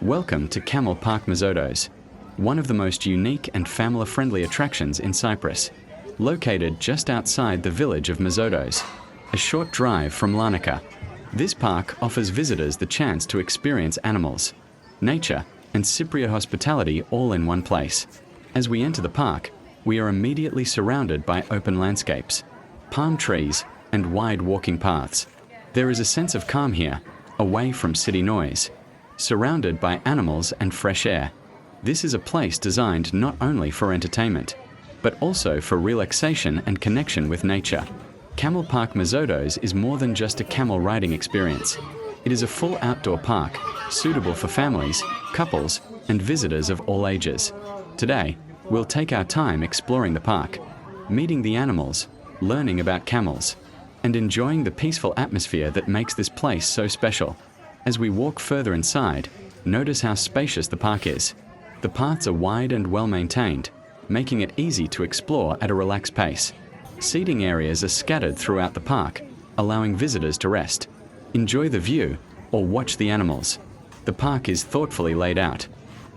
Welcome to Camel Park Mazotos, one of the most unique and family-friendly attractions in Cyprus. Located just outside the village of Mazotos, a short drive from Larnaca, this park offers visitors the chance to experience animals, nature, and Cypriot hospitality all in one place. As we enter the park, we are immediately surrounded by open landscapes, palm trees, and wide walking paths. There is a sense of calm here, away from city noise, surrounded by animals and fresh air. This is a place designed not only for entertainment, but also for relaxation and connection with nature. Camel Park Mazotos is more than just a camel riding experience. It is a full outdoor park, suitable for families, couples, and visitors of all ages. Today, we'll take our time exploring the park, meeting the animals, learning about camels, and enjoying the peaceful atmosphere that makes this place so special. As we walk further inside, notice how spacious the park is. The paths are wide and well-maintained, making it easy to explore at a relaxed pace. Seating areas are scattered throughout the park, allowing visitors to rest, enjoy the view, or watch the animals. The park is thoughtfully laid out,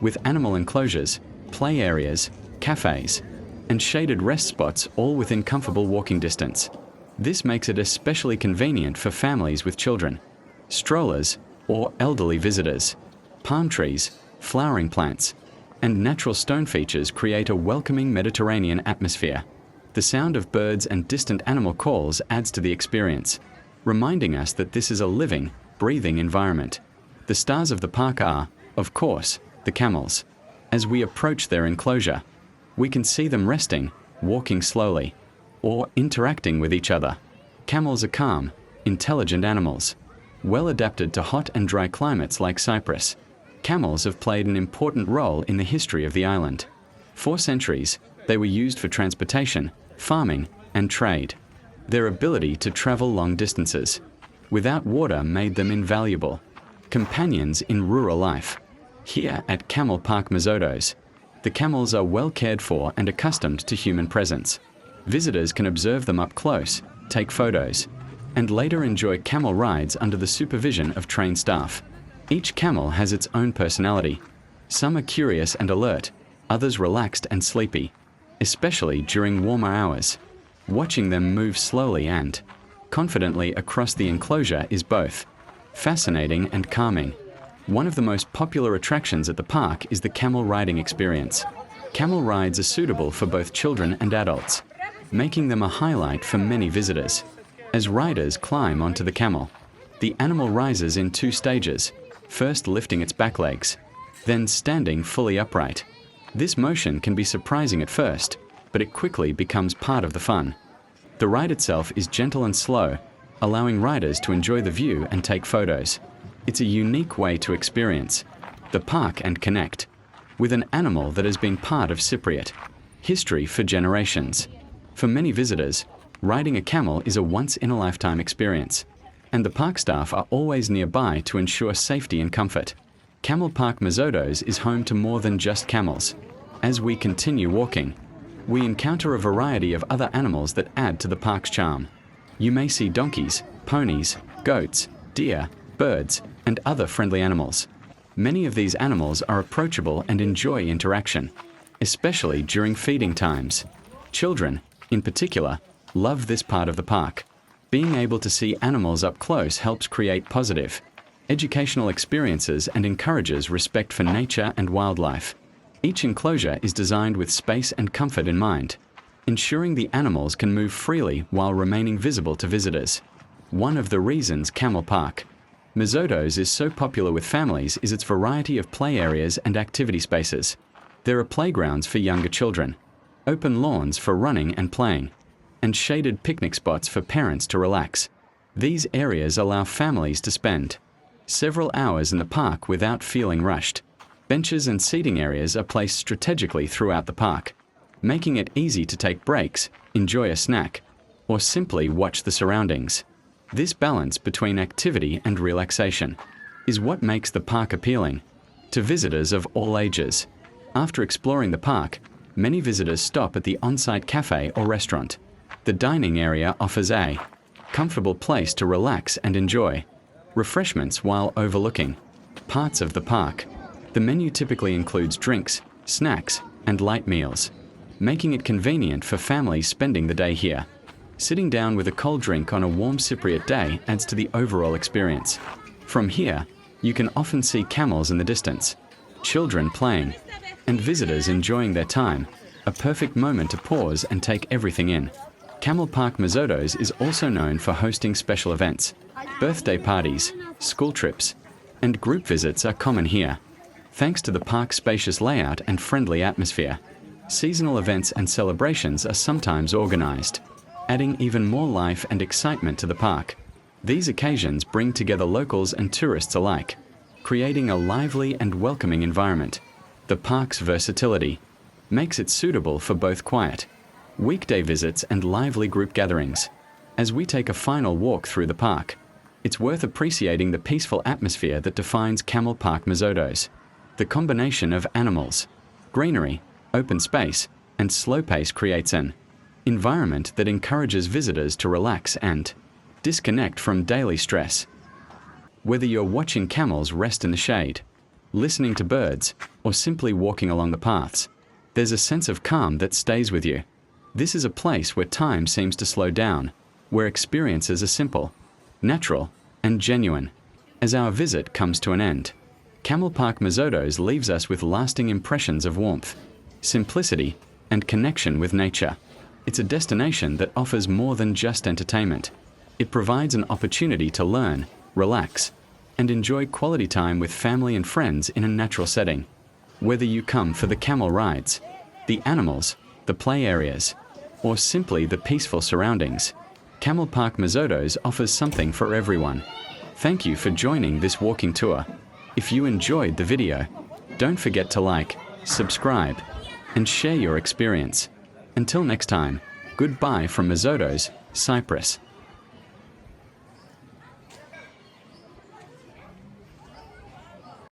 with animal enclosures, play areas, cafes, and shaded rest spots all within comfortable walking distance. This makes it especially convenient for families with children, strollers, or elderly visitors. Palm trees, flowering plants, and natural stone features create a welcoming Mediterranean atmosphere. The sound of birds and distant animal calls adds to the experience, reminding us that this is a living, breathing environment. The stars of the park are, of course, the camels. As we approach their enclosure, we can see them resting, walking slowly, or interacting with each other. Camels are calm, intelligent animals, well adapted to hot and dry climates like Cyprus. Camels have played an important role in the history of the island. For centuries, they were used for transportation, farming, and trade. Their ability to travel long distances without water made them invaluable companions in rural life. Here at Camel Park Mazotos, the camels are well cared for and accustomed to human presence. Visitors can observe them up close, take photos, and later enjoy camel rides under the supervision of trained staff. Each camel has its own personality. Some are curious and alert, others relaxed and sleepy, especially during warmer hours. Watching them move slowly and confidently across the enclosure is both fascinating and calming. One of the most popular attractions at the park is the camel riding experience. Camel rides are suitable for both children and adults, making them a highlight for many visitors. As riders climb onto the camel, the animal rises in two stages, first lifting its back legs, then standing fully upright. This motion can be surprising at first, but it quickly becomes part of the fun. The ride itself is gentle and slow, allowing riders to enjoy the view and take photos. It's a unique way to experience the park and connect with an animal that has been part of Cypriot history for generations. For many visitors, riding a camel is a once-in-a-lifetime experience, and the park staff are always nearby to ensure safety and comfort. Camel Park Mazotos is home to more than just camels. As we continue walking, we encounter a variety of other animals that add to the park's charm. You may see donkeys, ponies, goats, deer, birds, and other friendly animals. Many of these animals are approachable and enjoy interaction, especially during feeding times. Children, in particular, love this part of the park. Being able to see animals up close helps create positive, educational experiences and encourages respect for nature and wildlife. Each enclosure is designed with space and comfort in mind, ensuring the animals can move freely while remaining visible to visitors. One of the reasons Camel Park Mazotos is so popular with families is its variety of play areas and activity spaces. There are playgrounds for younger children, open lawns for running and playing, and shaded picnic spots for parents to relax. These areas allow families to spend several hours in the park without feeling rushed. Benches and seating areas are placed strategically throughout the park, making it easy to take breaks, enjoy a snack, or simply watch the surroundings. This balance between activity and relaxation is what makes the park appealing to visitors of all ages. After exploring the park, many visitors stop at the on-site cafe or restaurant. The dining area offers a comfortable place to relax and enjoy refreshments while overlooking parts of the park. The menu typically includes drinks, snacks, and light meals, making it convenient for families spending the day here. Sitting down with a cold drink on a warm Cypriot day adds to the overall experience. From here, you can often see camels in the distance, children playing, and visitors enjoying their time, a perfect moment to pause and take everything in. Camel Park Mazotos is also known for hosting special events. Birthday parties, school trips, and group visits are common here. Thanks to the park's spacious layout and friendly atmosphere, seasonal events and celebrations are sometimes organized, adding even more life and excitement to the park. These occasions bring together locals and tourists alike, creating a lively and welcoming environment. The park's versatility makes it suitable for both quiet, weekday visits and lively group gatherings. As we take a final walk through the park, it's worth appreciating the peaceful atmosphere that defines Camel Park Mazotos. The combination of animals, greenery, open space, and slow pace creates an environment that encourages visitors to relax and disconnect from daily stress. Whether you're watching camels rest in the shade, listening to birds, or simply walking along the paths, there's a sense of calm that stays with you. This is a place where time seems to slow down, where experiences are simple, natural, and genuine. As our visit comes to an end, Camel Park Mazotos leaves us with lasting impressions of warmth, simplicity, and connection with nature. It's a destination that offers more than just entertainment. It provides an opportunity to learn, relax, and enjoy quality time with family and friends in a natural setting. Whether you come for the camel rides, the animals, the play areas, or simply the peaceful surroundings, Camel Park Mazotos offers something for everyone. Thank you for joining this walking tour. If you enjoyed the video, don't forget to like, subscribe, and share your experience. Until next time, goodbye from Mazotos, Cyprus.